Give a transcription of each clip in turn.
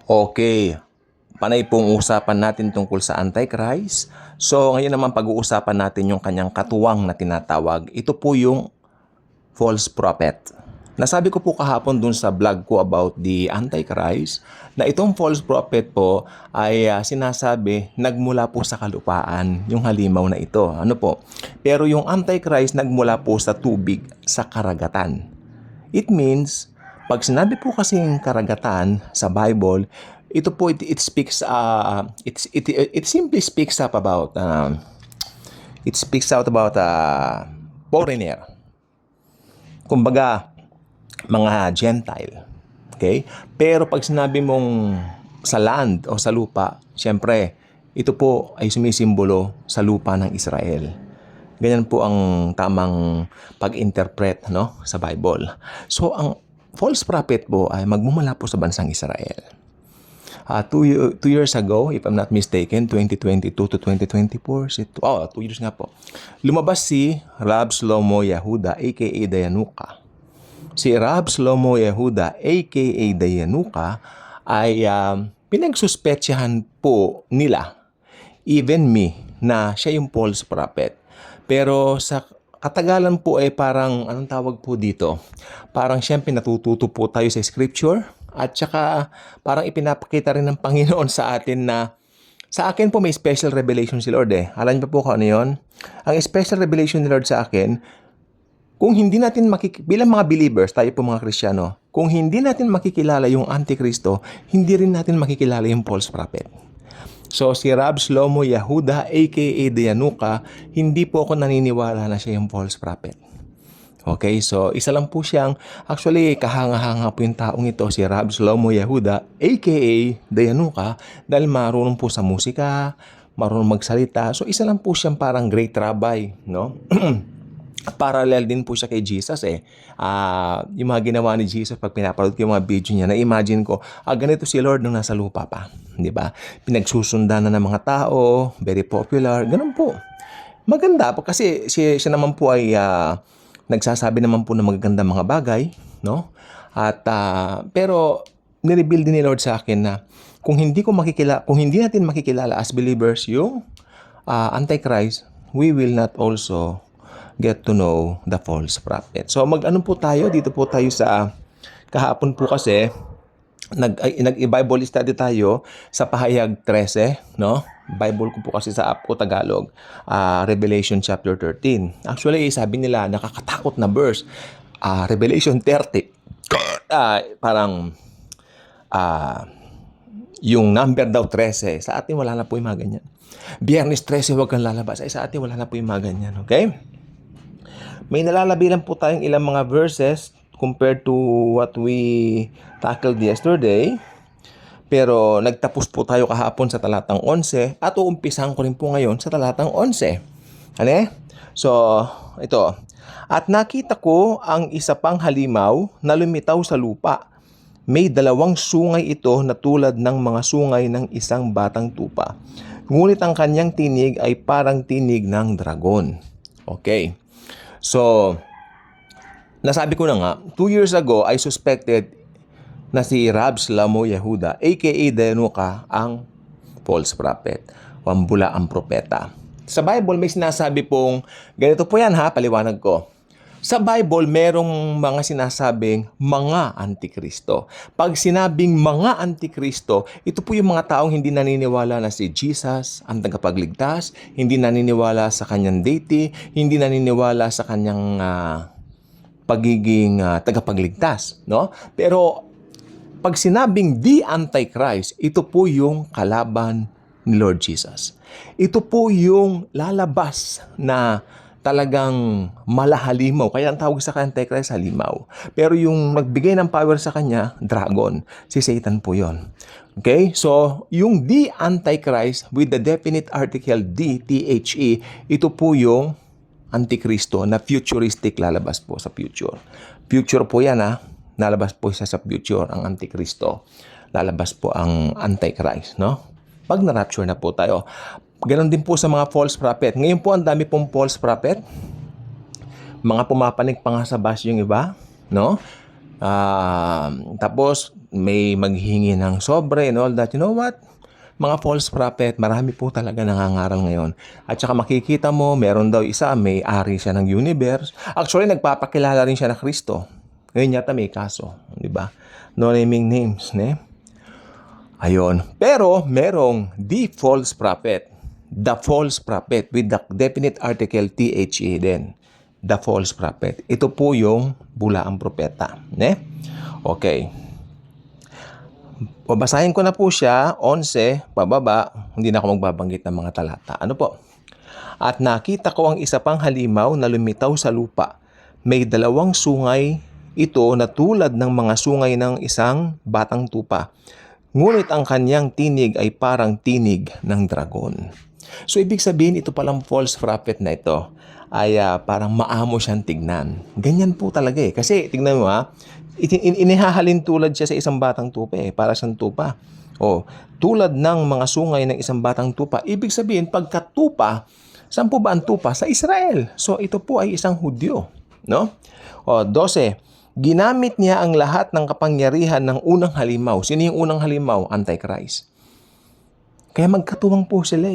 Okay, panay pong usapan natin tungkol sa Antichrist. So ngayon naman pag-uusapan natin yung kanyang katuwang na tinatawag. Ito po yung false prophet. Nasabi ko po kahapon dun sa vlog ko about the Antichrist na itong false prophet po ay sinasabi nagmula po sa kalupaan, yung halimaw na ito. Ano po? Pero yung Antichrist nagmula po sa tubig, sa karagatan. It means, pag sinabi po kasing karagatan sa Bible, ito po it speaks it simply speaks up about it speaks out about foreigner. Kumbaga mga Gentile. Okay? Pero pag sinabi mong sa land o sa lupa, syempre ito po ay sumisimbolo sa lupa ng Israel. Ganyan po ang tamang pag-interpret, no, sa Bible. So, ang false prophet po ay magmumula po sa bansang Israel. 2 years ago, if I'm not mistaken, 2022 to 2024, 2 years nga po, lumabas si Rab Shlomo Yehuda, aka Dayanuka. Si Rab Shlomo Yehuda, aka Dayanuka, ay pinagsuspetsyahan po nila, even me, na siya yung false prophet. Pero sa katagalan po ay parang, anong tawag po dito? Parang siyempre natututo po tayo sa scripture at saka parang ipinapakita rin ng Panginoon sa atin na sa akin po may special revelation si Lord eh. Alam niyo po kung ano yun? Ang special revelation ni Lord sa akin, kung hindi natin bilang mga believers, tayo po mga Kristiyano, kung hindi natin makikilala yung Antikristo, hindi rin natin makikilala yung false prophet. So, si Rab Shlomo Yehuda, aka Dayanuka, hindi po ako naniniwala na siya yung false prophet. Okay, so isa lang po siyang, actually, kahanga-hanga po yung taong ito, si Rab Shlomo Yehuda, aka Dayanuka, dahil marunong po sa musika, marunong magsalita. So, isa lang po siyang parang great rabbi, no? Parallel din po siya kay Jesus eh. Yung mga ginawa ni Jesus pag pinapanood ko yung mga video niya, na-imagine ko, ganito si Lord nung nasa lupa pa. Di ba? Pinagsusundan na ng mga tao, very popular, ganun po. Maganda po kasi siya naman po ay nagsasabi naman po ng magagandang mga bagay, no? At pero nireveal din ni Lord sa akin na kung hindi natin makikilala as believers yung Antichrist, we will not also get to know the false prophet. So mag-ano po tayo, dito po tayo sa kahapon po kasi nag-Bible study tayo sa Pahayag 13, no? Bible ko po kasi sa app ko Tagalog, Revelation chapter 13. Actually, sabi nila nakakatakot na verse. Revelation 30. Parang yung number daw 13. Sa atin wala na po yung mga ganyan. Biyernes 13, huwag kang lalabas. Sa atin wala na po yung mga ganyan, okay? May nalalabi lang po tayong ilang mga verses compared to what we tackled yesterday. Pero nagtapos po tayo kahapon sa talatang 11 at uumpisan ko rin po ngayon sa talatang 11. Ano? So, ito. At nakita ko ang isa pang halimaw na lumitaw sa lupa. May 2 sungay ito na tulad ng mga sungay ng isang batang tupa. Ngunit ang kanyang tinig ay parang tinig ng dragon. Okay. So, nasabi ko na nga, 2 years ago, I suspected na si Rab Shlomo Yehuda, aka Dayanuka, ang false prophet, o ang bula ang propeta. Sa Bible, may sinasabi pong, ganito po yan ha, paliwanag ko. Sa Bible, merong mga sinasabing mga antikristo. Pag sinabing mga antikristo, ito po yung mga taong hindi naniniwala na si Jesus ang tagapagligtas, hindi naniniwala sa kanyang deity, hindi naniniwala sa kanyang pagiging tagapagligtas, no? Pero pag sinabing the Antichrist, ito po yung kalaban ni Lord Jesus. Ito po yung lalabas na talagang malahalimaw. Kaya ang tawag sa Antichrist, halimaw. Pero yung nagbigay ng power sa kanya, dragon. Si Satan po yon. Okay? So, yung the Antichrist with the definite article D, T-H-E, ito po yung Antikristo na futuristic, lalabas po sa future. Future po yan ha. Lalabas po siya sa future, ang Antikristo. Lalabas po ang Antichrist, no? Pag na-rapture na po tayo. Ganon din po sa mga false prophet. Ngayon po, ang dami pong false prophet. Mga pumapanig pa nga sa bus yung iba, no? Tapos, may maghihingi ng sobre and all that. You know what? Mga false prophet, marami po talaga nangangaral ngayon. At saka makikita mo, meron daw isa, may-ari siya ng universe. Actually, nagpapakilala rin siya na Kristo. Ngayon yata may kaso, di ba? No naming names, ne? Ayun. Pero, merong the false prophet. The false prophet with the definite article THE din. The false prophet. Ito po yung bulaang propeta, ne? Okay. Babasahin ko na po siya, 11, pababa, hindi na ako magbabanggit ng mga talata. Ano po? At nakita ko ang isa pang halimaw na lumitaw sa lupa. May 2 sungay ito na tulad ng mga sungay ng isang batang tupa. Ngunit ang kanyang tinig ay parang tinig ng dragon. So ibig sabihin, ito palang false prophet na ito ay parang maamo siyang tignan. Ganyan po talaga eh. Kasi tignan mo inihahalin tulad siya sa isang batang tupa para siyang tupa. Tulad ng mga sungay ng isang batang tupa. Ibig sabihin, pagkatupa, saan po ba ang tupa? Sa Israel. So ito po ay isang Hudyo. No? 12. Ginamit niya ang lahat ng kapangyarihan ng unang halimaw. Sino yung unang halimaw? Antichrist. Kaya magkatuwang po sila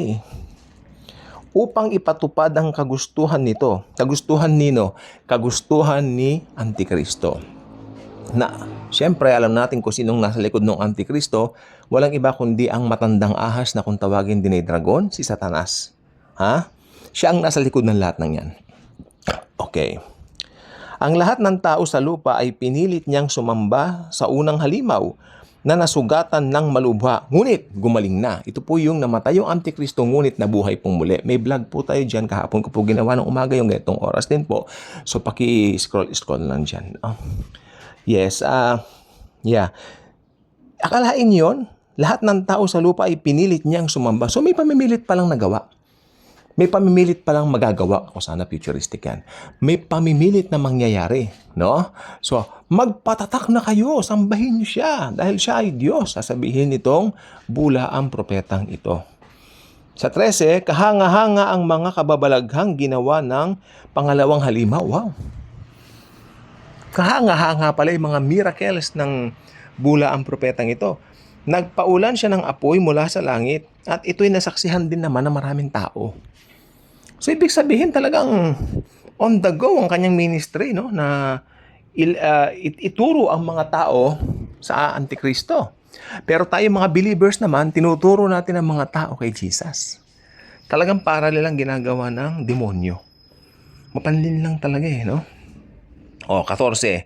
upang ipatupad ang kagustuhan nito. Kagustuhan nino? Kagustuhan ni Antikristo. Na, syempre, alam natin kung sinong nasa likod ng Antikristo, walang iba kundi ang matandang ahas na kung tawagin din ay dragon, si Satanas. Siya ang nasa likod ng lahat ng yan. Okay. Ang lahat ng tao sa lupa ay pinilit niyang sumamba sa unang halimaw na nasugatan ng malubha, ngunit gumaling na. Ito po yung namatay yung Antikristo, ngunit nabuhay pong muli. May vlog po tayo dyan, kahapon ko po ginawa ng umaga yung ganitong oras din po. So, paki-scroll lang dyan. Yes, akalain yon, lahat ng tao sa lupa ay pinilit niyang sumamba. So, may pamimilit palang nagawa. May pamimilit palang magagawa. Ako sana futuristic yan. May pamimilit na mangyayari. No? So, magpatatak na kayo. Sambahin niyo siya. Dahil siya ay Diyos. Sasabihin nitong bulaang propetang ito. Sa 13, kahanga-hanga ang mga kababalaghang ginawa ng pangalawang halimaw. Wow! Kahanga-hanga pala yung mga miracles ng bulaang propetang ito. Nagpaulan siya ng apoy mula sa langit at ito'y nasaksihan din naman ng maraming tao. So, ibig sabihin talagang on the go ang kanyang ministry, no? Na ituro ang mga tao sa Antikristo. Pero tayo mga believers naman, tinuturo natin ang mga tao kay Jesus. Talagang paralel ang ginagawa ng demonyo. Mapanlin lang talaga no? 14.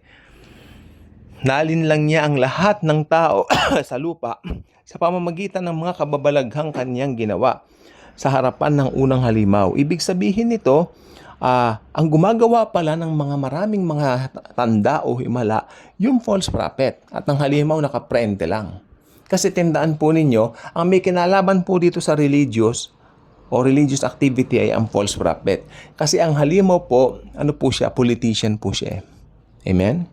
Nalinlang niya ang lahat ng tao sa lupa sa pamamagitan ng mga kababalaghang kanyang ginawa sa harapan ng unang halimaw. Ibig sabihin nito, ang gumagawa pala ng mga maraming mga tanda o himala, yung false prophet. At ang halimaw nakaprente lang. Kasi tandaan po ninyo, ang may kinalaban po dito sa religious activity ay ang false prophet. Kasi ang halimaw po, ano po siya? Politician po siya. Amen?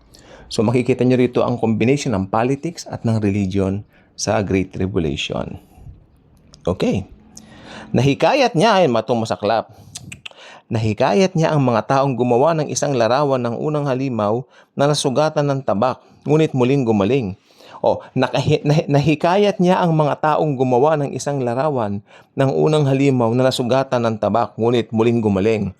So makikita nyo rito ang combination ng politics at ng religion sa Great Tribulation. Okay. Nahikayat niya, matong masaklap. Nahikayat niya ang mga taong gumawa ng isang larawan ng unang halimaw na nasugatan ng tabak, ngunit muling gumaling. Nahikayat niya ang mga taong gumawa ng isang larawan ng unang halimaw na nasugatan ng tabak, ngunit muling gumaling.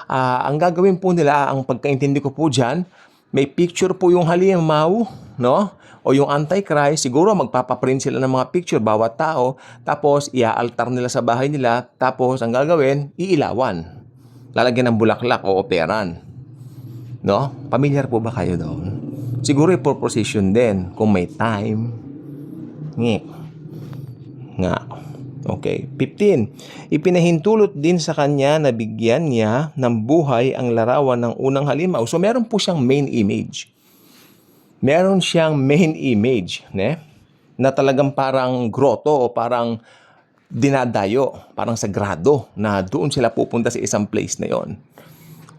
Ang gagawin po nila, ang pagkaintindi ko po dyan, may picture po yung halimaw, no? O yung Antichrist, siguro magpapaprint sila ng mga picture bawat tao, tapos iaaltar nila sa bahay nila, tapos ang gagawin, iilawan. Lalagyan ng bulaklak o operan. No? Pamilyar po ba kayo doon? Siguro for position din, kung may time. Nga. Okay. 15. Ipinahintulot din sa kanya na bigyan niya ng buhay ang larawan ng unang halimaw. So meron po siyang main image. Meron siyang main image, na talagang parang grotto o parang dinadayo, parang sagrado, na doon sila pupunta sa isang place na yon.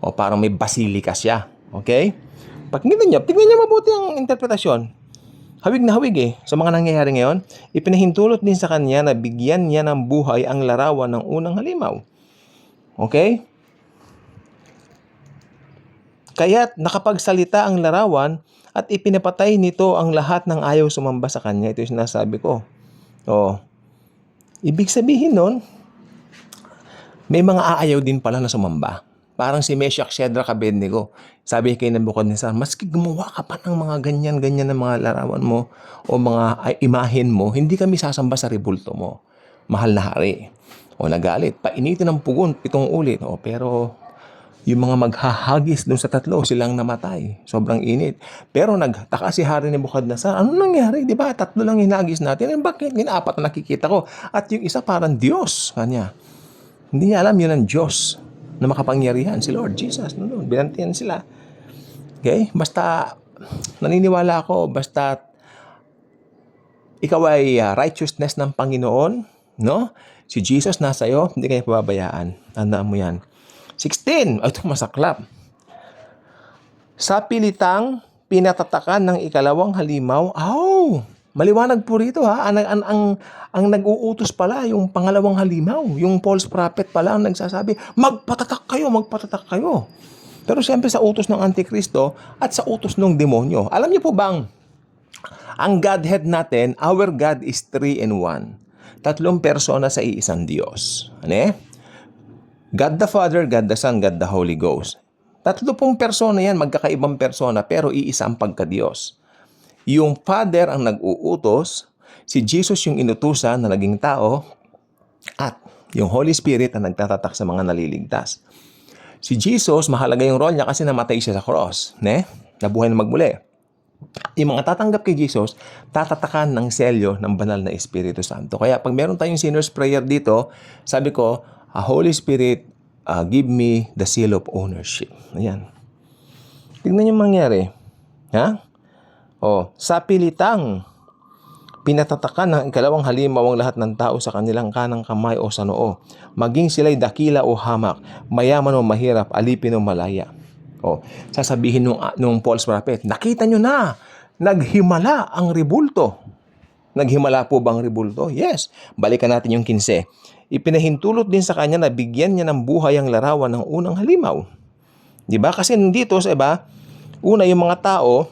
O parang may basilika siya. Okay? Tignan niyo mabuti ang interpretasyon. Hawig na hawig sa mga nangyayari ngayon. Ipinahintulot din sa kanya na bigyan niya ng buhay ang larawan ng unang halimaw. Okay? Kaya't nakapagsalita ang larawan at ipinapatay nito ang lahat ng ayaw sumamba sa kanya. Ito yung sinasabi ko. Oh, ibig sabihin nun, may mga aayaw din pala na sumamba. Parang si Meshach, Shadrach, Abednego. Sabi kay Nebuchadnezzar, maski gumawa ka pa ng mga ganyan-ganyan na mga larawan mo o mga imahen mo, hindi kami sasamba sa rebulto mo. Mahal na hari. O nagalit, painitin ng pugon 7 ulit. O pero yung mga maghahagis dun sa 3, silang namatay. Sobrang init. Pero nagtaka si Hari Nebuchadnezzar, ano nangyari? Di ba? 3 lang hinagis natin. Bakit? 4 na nakikita ko. At yung isa parang Diyos. Kanya. Hindi niya alam yun ang Diyos na makapangyarihan. Si Lord Jesus. No? Binantiyan sila. Okay? Basta, naniniwala ako, basta ikaw ay righteousness ng Panginoon, no? Si Jesus nasa iyo, hindi kayo pababayaan. Tandaan mo yan. 16. Ito masaklap. Sa pilitang pinatatakan ng 2 halimaw. Maliwanag po rito ha. Ang nag-uutos pala yung 2 halimaw. Yung false prophet pala ang nagsasabi, magpatatak kayo. Pero siyempre sa utos ng Antikristo at sa utos ng demonyo. Alam niyo po bang, ang Godhead natin, our God is 3 in 1. 3 persona sa iisang Diyos. Ano eh? God the Father, God the Son, God the Holy Ghost. 3 persona yan, magkakaibang persona, pero iisa ang pagka-Diyos. Yung Father ang nag-uutos, si Jesus yung inutusan na naging tao, at yung Holy Spirit ang nagtatatak sa mga naliligtas. Si Jesus, mahalaga yung role niya kasi namatay siya sa cross. Nabuhay na magmuli. Yung mga tatanggap kay Jesus, tatatakan ng selyo ng banal na Espiritu Santo. Kaya pag meron tayong sinner's prayer dito, sabi ko, Holy Spirit, give me the seal of ownership. Ayan. Tignan yung mangyari. Ha? Sa pilitang pinatatakan ng 2 halimaw ang lahat ng tao sa kanilang kanang kamay o sa noo. Maging sila'y dakila o hamak, mayaman o mahirap, alipin o malaya. Sasabihin nung false prophet, nakita nyo na, naghimala ang rebulto. Naghimala po bang rebulto? Yes. Balikan natin yung 15. Ipinahintulot din sa kanya na bigyan niya ng buhay ang larawan ng unang halimaw. Diba? Kasi dito, una yung mga tao,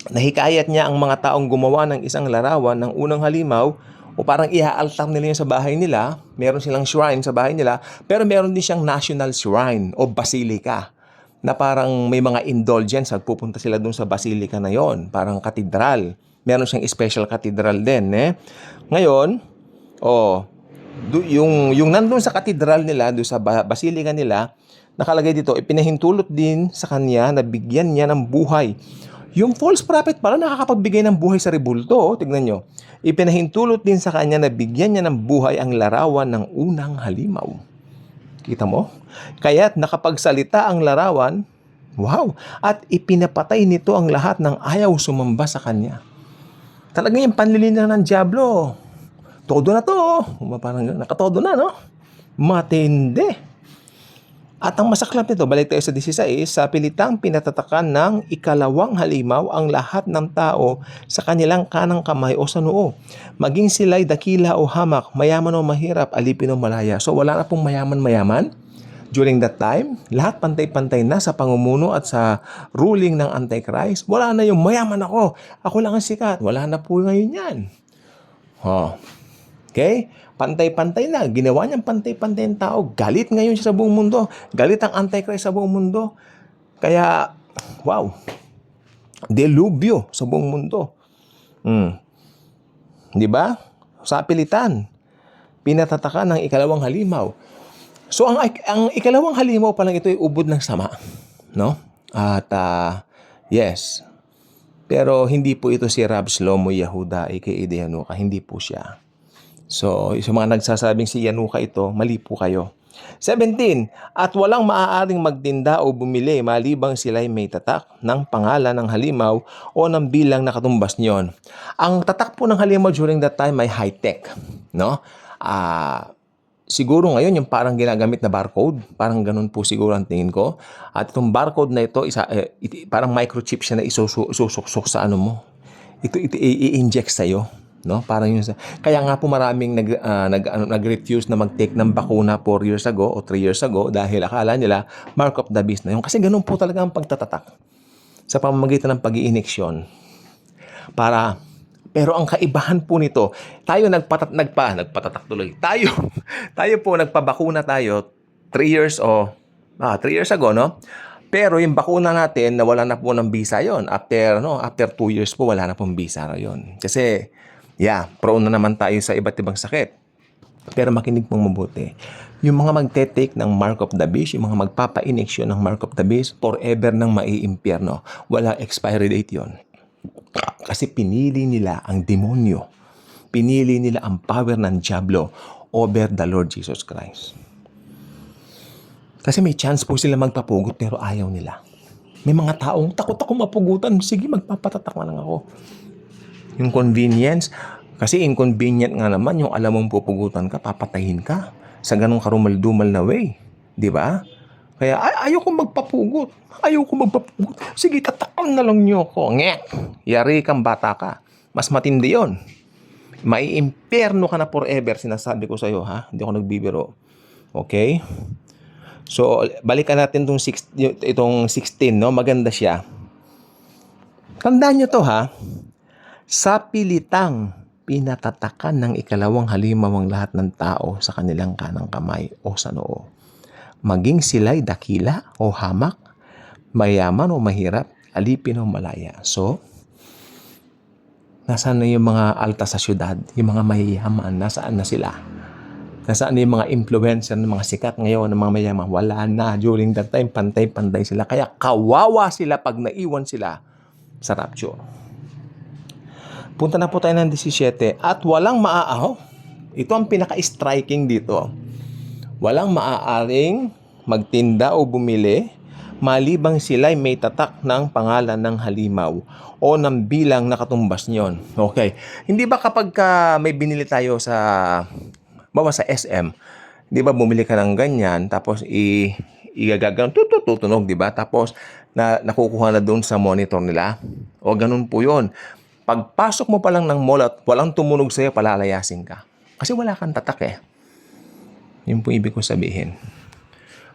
nahikayat niya ang mga taong gumawa ng isang larawan ng unang halimaw o parang iaaltar nila yun sa bahay nila. Meron silang shrine sa bahay nila, pero meron din siyang national shrine o basilica na parang may mga indulgence. Pupunta sila dun sa basilica na yon, parang katedral. Meron siyang special katedral din. Ngayon, yung nandun sa katedral nila, doon sa basilica nila, nakalagay dito, ipinahintulot din sa kanya na bigyan niya ng buhay. Yung false prophet pala nakakapagbigay ng buhay sa rebulto. Tignan nyo. Ipinahintulot din sa kanya na bigyan niya ng buhay ang larawan ng unang halimaw. Kita mo? Kaya't nakapagsalita ang larawan, wow, at ipinapatay nito ang lahat ng ayaw sumamba sa kanya. Talaga yung panlilina ng dyablo. Todo na to. Parang nakatodo na, no? Matindi. At ang masaklap nito, balik tayo sa 16, sa pilitang pinatatakan ng 2 halimaw ang lahat ng tao sa kanilang kanang kamay o sa noo. Maging sila'y dakila o hamak, mayaman o mahirap, alipin o malaya. So wala na pong mayaman-mayaman. During that time, lahat pantay-pantay na sa pangumuno at sa ruling ng Antichrist. Wala na yung mayaman ako lang ang sikat. Wala na po ngayon yan. Okay? Pantay-pantay na. Ginawa niyang pantay-pantay ang tao. Galit ngayon siya sa buong mundo. Galit ang Antichrist sa buong mundo. Kaya, wow. Delubyo sa buong mundo. Di ba? Sa pilitan, pinatatakan ng 2 halimaw. So, ang 2 halimaw pa lang ito ay ubod ng sama. No? At, yes. Pero hindi po ito si Rab Shlomo Yehuda, aka Yanuka. Hindi po siya. So, sa mga nagsasabing si Yanuka ito, mali po kayo. 17. At walang maaaring magtinda o bumili malibang sila'y may tatak ng pangalan ng halimaw o ng bilang na katumbas niyon. Ang tatak po ng halimaw during that time ay high-tech. No? Siguro ngayon yung parang ginagamit na barcode. Parang ganun po siguro ang tingin ko. At itong barcode na ito, parang microchip siya na isusuk sa ano mo. Ito i-inject sa'yo. No? Parang yun kaya nga po maraming nag-refuse na mag-take ng bakuna 4 years ago o 3 years ago dahil akala nila mark of the beast na yun. Kasi ganun po talaga ang pagtatatak. sa pamamagitan ng pag-iiniksyon. Pero ang kaibahan po nito, tayo nagpatatak tuloy. Tayo po nagpabakuna tayo 3 years 3 years ago, no? Pero yung bakuna natin, nawala na po ng visa yon. After 2 years po, wala na pong visa yon. Kasi, prone na naman tayo sa iba't ibang sakit. Pero makinig pong mabuti. Yung mga magte-take ng mark of the beast, yung mga magpapa-iniksyon ng mark of the beast, forever nang maiimpyerno. Wala expiry date yon. Kasi pinili nila ang demonyo. Pinili nila ang power ng diablo over the Lord Jesus Christ. Kasi may chance po sila magpapugot pero ayaw nila. May mga taong takot ako mapugutan. Sige, magpapatatak na lang ako. Yung convenience, kasi inconvenient nga naman yung alam mong pupugutan ka, papatayin ka sa ganong karumal-dumal na way. Di ba? Kaya ayoko magpapugot. Sige, tatakal na lang niyo ako. Yari kang bata ka. Mas matindi yon. Maiimpyerno ka na forever, sinasabi ko sa'yo, ha? Hindi ako nagbibiro. Okay? So, balikan natin itong 16, no? Maganda siya. Tandaan nyo to, ha? Sa pilitang pinatatakan ng ikalawang halimaw ang lahat ng tao sa kanilang kanang kamay o sa noo. Maging sila'y dakila o hamak, mayaman o mahirap, alipin o malaya. So, nasaan na yung mga alta sa syudad? Yung mga mayayaman, nasaan na sila? Nasaan na yung mga influencer ng mga sikat ngayon, ng mga mayayaman? Wala na. During that time, pantay-pantay sila. Kaya kawawa sila pag naiwan sila sa rapture. Punta na po tayo ng 17. At walang ito ang pinaka-striking dito. Walang maaaring magtinda o bumili malibang sila'y may tatak ng pangalan ng halimaw o ng bilang na katumbas niyon. Okay. Hindi ba kapag may binili tayo sa SM, di ba bumili ka ng ganyan, tapos igagagan, tutunog, di ba? Tapos nakukuha na doon sa monitor nila. O ganun po yun. Pagpasok mo pa lang ng mall at walang tumunog sa'yo, palalayasin ka. Kasi wala kang tatak eh. Yun po ibig ko sabihin.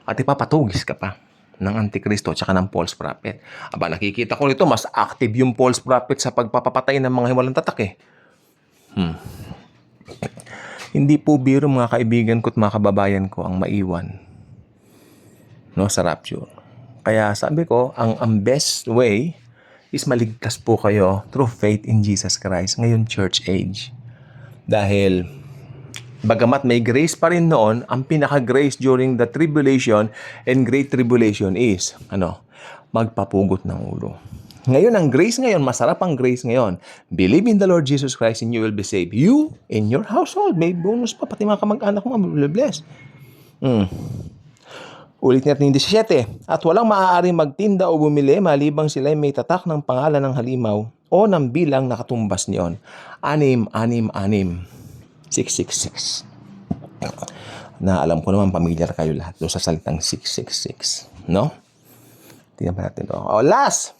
At ipapatugis ka pa ng Antikristo at ng false prophet. Aba, nakikita ko nito, mas active yung false prophet sa pagpapapatay ng mga walang tatak eh. Hindi po biro mga kaibigan ko at mga kababayan ko ang maiwan, no, sa rapture. Kaya sabi ko, ang best way is maligtas po kayo through faith in Jesus Christ ngayon church age. Dahil bagamat may grace pa rin noon, ang pinaka-grace during the tribulation and great tribulation is, magpapugot ng ulo. Ngayon, ang grace ngayon, masarap ang grace ngayon. Believe in the Lord Jesus Christ and you will be saved. You and your household. May bonus pa, pati mga kamag-anak mo, bless. Ulit natin yung 17. At walang maaaring magtinda o bumili malibang sila'y may tatak ng pangalan ng halimaw o ng bilang na katumbas niyon. 666. Na alam ko naman, pamilyar kayo lahat doon sa salitang 666. No? Tingnan pa natin ito. Last!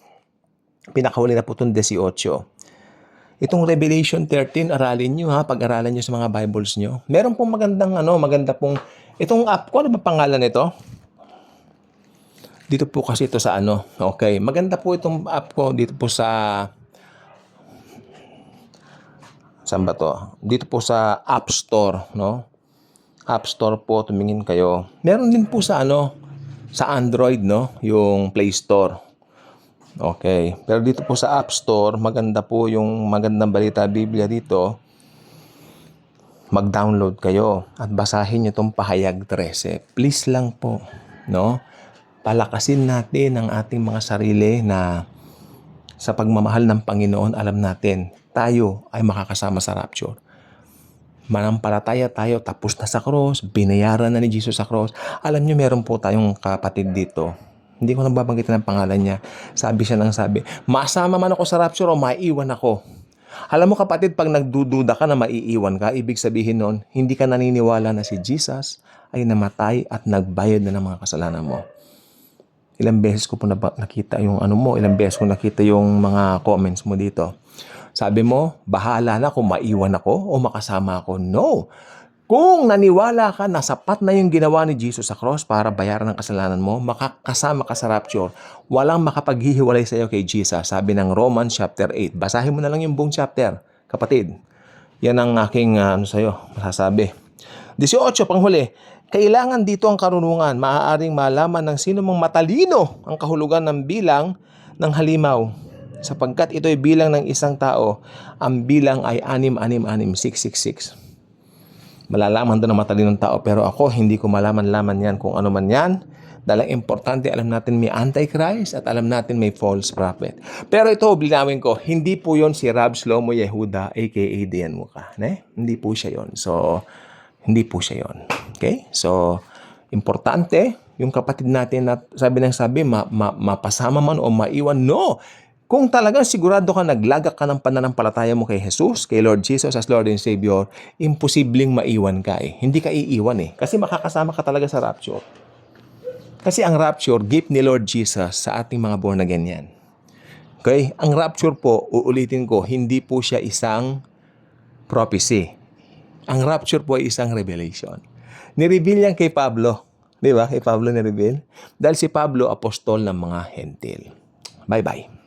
Pinakahuli na po itong 18. Itong Revelation 13, aralin nyo ha, pag-aralan nyo sa mga Bibles nyo. Meron pong maganda pong, itong app ko, ano ba pangalan nito? Dito po kasi ito sa okay. Maganda po itong app ko dito po sa, saan ba to? Dito po sa App Store, no? App Store po, tumingin kayo. Meron din po sa sa Android, no? Yung Play Store. Okay. Pero dito po sa App Store, maganda po yung Magandang Balita Biblia dito. Mag-download kayo at basahin niyo itong Pahayag 13. Please lang po, no? Palakasin natin ang ating mga sarili na sa pagmamahal ng Panginoon, alam natin, tayo ay makakasama sa rapture. Manampalataya tayo, tapos na sa cross, binayaran na ni Jesus sa cross. Alam niyo, meron po tayong kapatid dito. Hindi ko nababanggitin ang pangalan niya. Sabi siya ng sabi, masama man ako sa rapture o maiiwan ako. Alam mo kapatid, pag nagdududa ka na maiiwan ka, ibig sabihin nun, hindi ka naniniwala na si Jesus ay namatay at nagbayad na ng mga kasalanan mo. Ilang beses ko po nakita yung ilang beses ko nakita yung mga comments mo dito. Sabi mo, bahala na kung maiwan ako o makasama ako. No! Kung naniwala ka na sapat na yung ginawa ni Jesus sa cross para bayaran ang kasalanan mo, makakasama ka sa rapture. Walang makapaghihiwalay sa iyo kay Jesus. Sabi ng Romans chapter 8. Basahin mo na lang yung buong chapter, kapatid. Yan ang aking sa'yo, masasabi. 18, panghuli. Kailangan dito ang karunungan. Maaaring malaman ng sino mang matalino ang kahulugan ng bilang ng halimaw. Sapagkat ito'y bilang ng isang tao, ang bilang ay 666. Malalaman doon ng matalinong tao, pero ako hindi ko malaman-laman yan kung ano man yan. Dahil ang importante, alam natin may Antichrist at alam natin may false prophet. Pero ito, bilinawin ko, hindi po yon si Rab Shlomo Yehuda, aka Dian Muka. Hindi po siya yon. So, hindi po siya yon. Okay? So, importante, yung kapatid natin na sabi mapasama man o maiwan. No! Kung talagang sigurado ka, naglagak ka ng pananampalataya mo kay Jesus, kay Lord Jesus as Lord and Savior, imposibleng maiwan ka eh. Hindi ka iiwan eh. Kasi makakasama ka talaga sa rapture. Kasi ang rapture, gift ni Lord Jesus sa ating mga born again yan. Okay? Ang rapture po, uulitin ko, hindi po siya isang prophecy. Ang rapture po ay isang revelation. Nireveal yan kay Pablo. Di ba? Kay Pablo nireveal. Dahil si Pablo, apostol ng mga hentil. Bye-bye.